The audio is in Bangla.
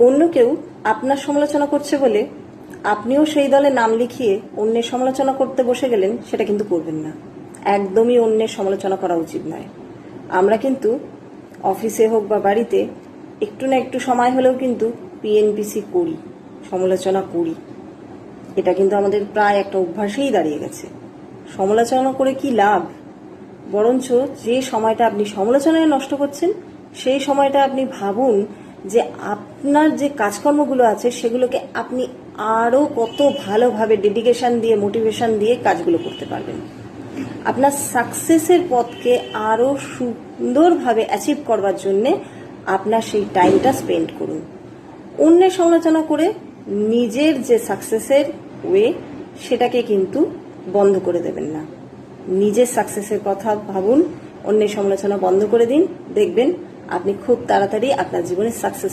অন্য কেউ আপনার সমালোচনা করছে বলে আপনিও সেই দলে নাম লিখিয়ে অন্যের সমালোচনা করতে বসে গেলেন, সেটা কিন্তু করবেন না। একদমই অন্যের সমালোচনা করা উচিত নয়। আমরা কিন্তু অফিসে হোক বা বাড়িতে একটু না একটু সময় হলেও কিন্তু পিএনপিসি করি, সমালোচনা করি। এটা কিন্তু আমাদের প্রায় একটা অভ্যাসেই দাঁড়িয়ে গেছে। সমালোচনা করে কি লাভ? বরঞ্চ যে সময়টা আপনি সমালোচনায় নষ্ট করছেন, সেই সময়টা আপনি ভাবুন যে আপনার যে কাজকর্মগুলো আছে সেগুলোকে আপনি আরও কত ভালোভাবে ডেডিকেশন দিয়ে, মোটিভেশন দিয়ে কাজগুলো করতে পারবেন। আপনার সাকসেসের পথকে আরও সুন্দরভাবে অ্যাচিভ করবার জন্যে আপনার সেই টাইমটা স্পেন্ড করুন। অন্যের সমালোচনা করে নিজের যে সাকসেসের ওয়ে, সেটাকে কিন্তু বন্ধ করে দেবেন না। নিজের সাকসেসের কথা ভাবুন, অন্যের সমালোচনা বন্ধ করে দিন। দেখবেন আপনি খুব তাড়াতাড়ি আপনার জীবনে সাকসেস